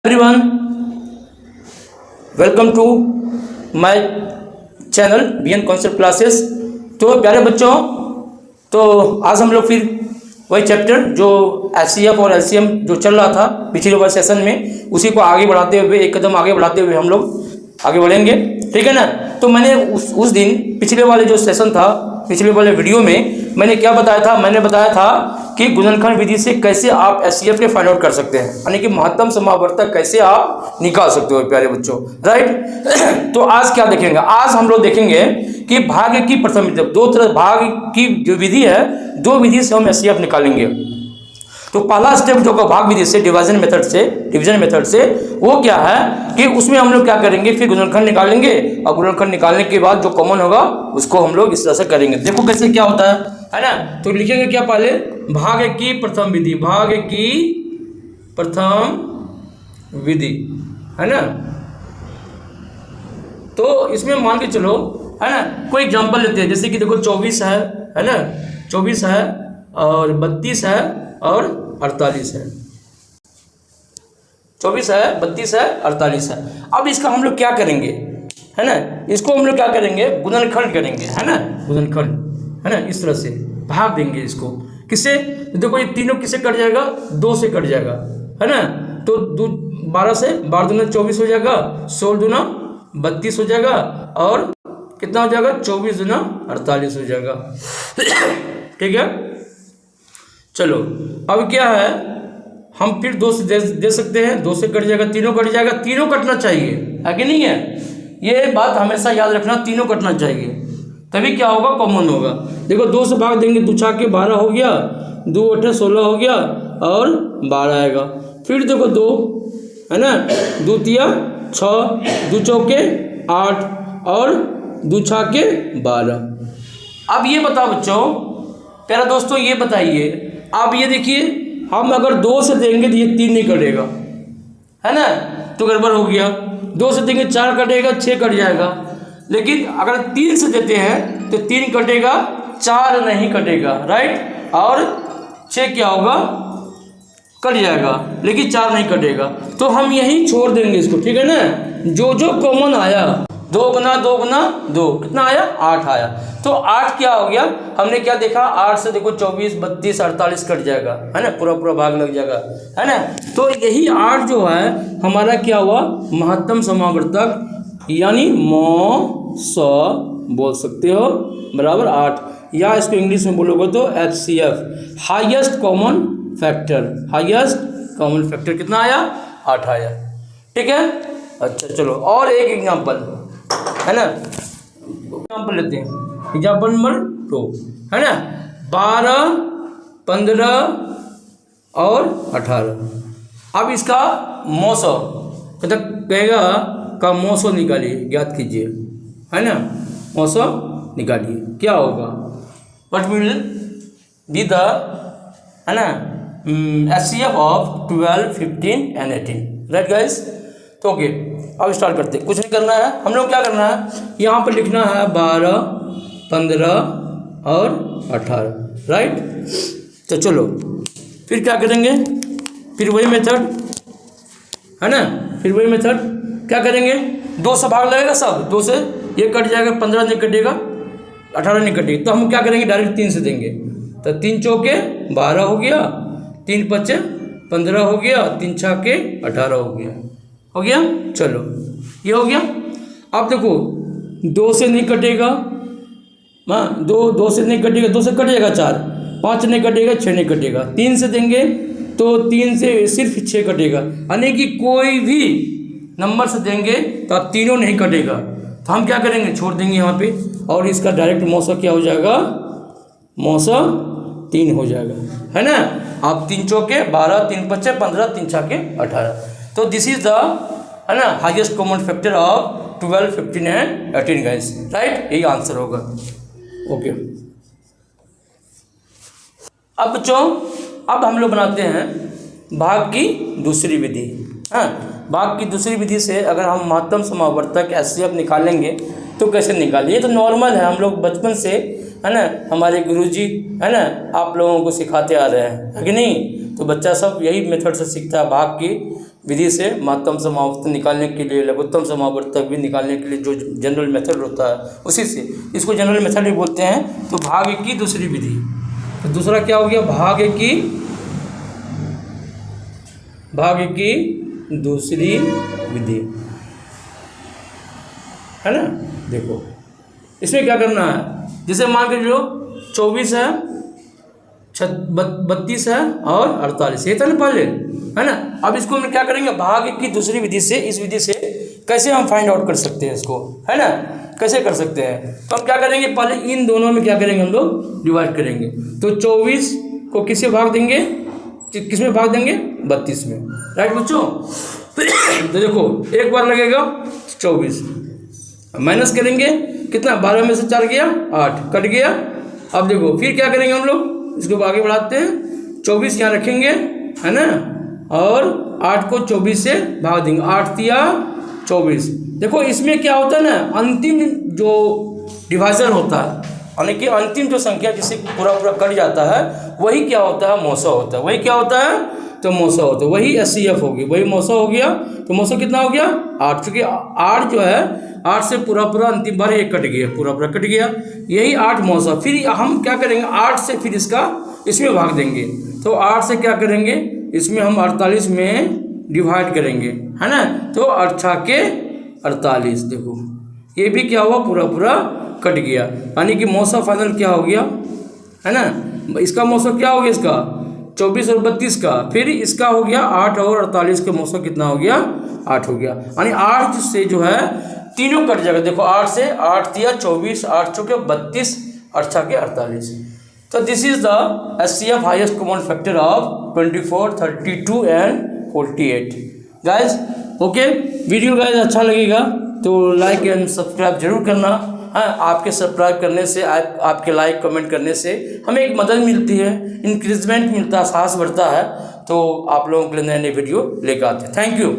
Everyone, welcome to my channel BN concept classes. तो प्यारे बच्चों, तो आज हम लोग फिर वही चैप्टर जो एचसीएफ और एलसीएम जो चल रहा था पिछले वाले सेशन में, उसी को आगे बढ़ाते हुए, एक कदम आगे बढ़ाते हुए हम लोग आगे बढ़ेंगे, ठीक है ना। तो मैंने उस दिन पिछले वाले जो सेशन था, पिछले वाले वीडियो में मैंने क्या बताया था? मैंने बताया था कि गुणनखंड विधि से कैसे आप एचसीएफ के फाइंड आउट कर सकते हैं, यानी कि महत्तम समावर्तक कैसे आप निकाल सकते हो प्यारे बच्चों, राइट। तो आज क्या देखेंगे? आज हम लोग देखेंगे कि भाग की प्रथम विधि, दो तरह भाग की जो विधि है, दो विधि से हम एचसीएफ निकालेंगे। तो पहला स्टेप जो का भाग विधि से, डिवीजन मेथड से वो क्या है कि उसमें हम लोग क्या करेंगे, फिर गुणनखंड निकालेंगे और गुणनखंड निकालने के बाद जो कॉमन होगा उसको हम लोग इस तरह से करेंगे। देखो कैसे क्या होता है ना। तो लिखेंगे क्या पहले, भाग की प्रथम विधि, भाग की प्रथम विधि, है ना। तो इसमें मान के चलो, है ना, कोई एग्जांपल लेते हैं, जैसे कि देखो 24 है ना, 24 है और 32 है और 48 है, 24 है, 32 है, 48 है। अब इसका हम लोग क्या करेंगे, है ना, इसको हम लोग क्या करेंगे, गुणनखंड करेंगे, है ना, गुणनखंड, है ना, इस तरह से भाग देंगे इसको। किससे? देखो ये तीनों किससे कट जाएगा? 2 से कट जाएगा, है ना। तो 12 से 12 दूना 24 हो जाएगा, 16 दूना 32 हो जाएगा और कितना हो जाएगा? 24 दूना 48 हो जाएगा, ठीक है। चलो अब क्या है, हम फिर 2 से दे सकते हैं, 2 से कट जाएगा, तीनों कट जाएगा, तीनों कटना चाहिए, है कि नहीं है? ये बात हमेशा याद रखना, तीनों कटना चाहिए, तभी क्या होगा, कॉमन होगा। देखो 2 से भाग देंगे, 2 छाके 12 हो गया, 2 8 16 हो गया और 12 आएगा। फिर देखो 2, है ना, 2 तिया 6, 2 चौके 8 और 2 छाके 12। अब ये बताओ बच्चों, प्यारा दोस्तों, ये बताइए, अब ये देखिए, हम अगर 2 से देंगे तो ये 3 नहीं कटेगा, है ना, तो गड़बड़ हो गया। 2 से देंगे 4 कटेगा, 6 कट जाएगा। लेकिन अगर 3 से देते हैं तो 3 कटेगा, 4 नहीं कटेगा, राइट, और 6 क्या होगा, कट जाएगा, लेकिन 4 नहीं कटेगा। तो हम यहीं छोड़ देंगे इसको, ठीक है ना। जो जो कॉमन आया, 2 गुना 2 गुना 2 कितना आया? 8 आया। तो 8 क्या हो गया, हमने क्या देखा, 8 से देखो 24 32 48 कट जाएगा, है ना, पूरा पूरा भाग लग जाएगा, है ना। तो यही 8 जो है हमारा क्या हुआ, महत्तम समावर्तक, यानी मॉस बोल सकते हो, बराबर 8, या इसको इंग्लिश में बोलोगे तो HCF, highest common factor. Highest common factor कितना आया? 8 आया, ठीक है। अच्छा चलो और एक एग्जांपल, है ना, एग्जांपल लेते हैं, एग्जांपल नंबर 2, है ना, 12 15 और 18। अब इसका मौसो मतलब कहेगा का मौसो निकालिए, ज्ञात कीजिए, है ना, मौसो निकालिए, क्या होगा, व्हाट विल बी द, है ना, HCF of 12 15 and 18, right guys. तो ओके, अब स्टार्ट करते हैं। कुछ नहीं करना है, हम लोग क्या करना है, यहाँ पर लिखना है 12 15 और 18, राइट। तो चलो फिर क्या करेंगे, फिर वही मेथड, है ना, फिर वही मेथड क्या करेंगे, 2 से भाग लगेगा सब, 2 से ये कट जाएगा, 15 नहीं कटेगा, 18 नहीं कटेगा। तो हम क्या करेंगे, डायरेक्ट 3 से देंगे। तो 3 चौके 12 हो गया, 3 पचे 15 हो गया, 3 छाके 18 हो गया, हो गया। चलो ये हो गया। अब देखो 2 से नहीं कटेगा, हाँ, 2 से नहीं कटेगा, 2 से कट जाएगा 4, 5 नहीं कटेगा, 6 नहीं कटेगा। 3 से देंगे तो 3 से सिर्फ 6 कटेगा, यानी कि कोई भी नंबर से देंगे तो अब तीनों नहीं कटेगा। तो हम क्या करेंगे, छोड़ देंगे यहाँ पे, और इसका डायरेक्ट मौसा क्या हो जाएगा, मौसा 3 हो जाएगा, है ना। आप 3 चौके 12, 3 पचे 15, 3 छाके 18। तो दिस इज द, है ना, highest common factor of 12 15 and 18 guys, right, यही आंसर होगा। ओके, अब बच्चों, अब हम लोग बनाते हैं भाग की दूसरी विधि। हाँ, भाग की दूसरी विधि से अगर हम महत्तम समावर्तक HCF निकालेंगे तो कैसे निकालें, ये तो नॉर्मल है, हम लोग बचपन से, है ना, हमारे गुरुजी, है ना, आप लोगों को सिखाते आ रहे हैं, है कि नहीं। तो बच्चा सब यही मेथड से सीखता है भाग की विधि से महत्तम समावर्त निकालने के लिए, लघुत्तम समावर्तक भी निकालने के लिए जो जनरल मेथड होता है उसी से, इसको जनरल मेथड भी बोलते हैं। तो भाग 1 की दूसरी विधि, तो दूसरा क्या हो गया, भाग 1 की दूसरी विधि, है ना। देखो इसमें क्या करना है, जैसे मान के लो 24 है, 32 है और 48, ये था ना पहले, है ना। अब इसको हम क्या करेंगे, भाग 1 की दूसरी विधि से, इस विधि से कैसे हम फाइंड आउट कर सकते हैं इसको, है ना, कैसे कर सकते हैं। तो हम क्या करेंगे, पहले इन दोनों में क्या करेंगे, हम लोग डिवाइड करेंगे। तो 24 को किससे भाग देंगे, किस में भाग देंगे, 32 में, राइट बच्चों। तो देखो एक बार लगेगा 24, माइनस करेंगे कितना, 12 में से 4 गया 8, कट गया। अब देखो फिर क्या करेंगे हम लोग, इसको आगे बढ़ाते हैं, 24 यहाँ रखेंगे, है ना, और 8 को 24 से भाग देंगे, 8 तिया 24। देखो इसमें क्या होता है ना, अंतिम जो डिवाइजर होता है, यानी कि अंतिम जो संख्या जिससे पूरा कट जाता है, वही क्या होता है, मौसा होता है। वही क्या होता है, तो मौसा होता है, वही SCF होगी, वही मौसा हो गया। तो मौसा कितना हो गया, 8, चूँकि 8 जो है 8 से पूरा अंतिम बार एक कट गया, पूरा कट गया, यही 8 मौसा। फिर हम क्या करेंगे, 8 से फिर इसमें भाग देंगे। तो 8 से क्या करेंगे, इसमें हम 48 में डिवाइड करेंगे, है ना। तो 8 के 48, देखो ये भी क्या हुआ, पूरा कट गया, यानी कि मौसा फाइनल क्या हो गया, है ना। इसका मौसा क्या हो गया, इसका 24 और 32 का, फिर इसका हो गया 8 और 48 का मौसा कितना हो गया, 8 हो गया। यानी 8 से जो है तीनों कट जाएगा। देखो 8 से 8 तिया 24, 8 चौके 32, 8 के 48। तो this is the SCF highest common factor of 24, 32 and 48 guys. Okay, video guys अच्छा लगेगा तो लाइक एंड सब्सक्राइब जरूर करना। हाँ, आपके सब्सक्राइब करने से, आपके लाइक कमेंट करने से हमें एक मदद मिलती है, इंक्रीजमेंट मिलता है, साहस बढ़ता है। तो आप लोगों के लिए नए वीडियो लेकर आते हैं। Thank you.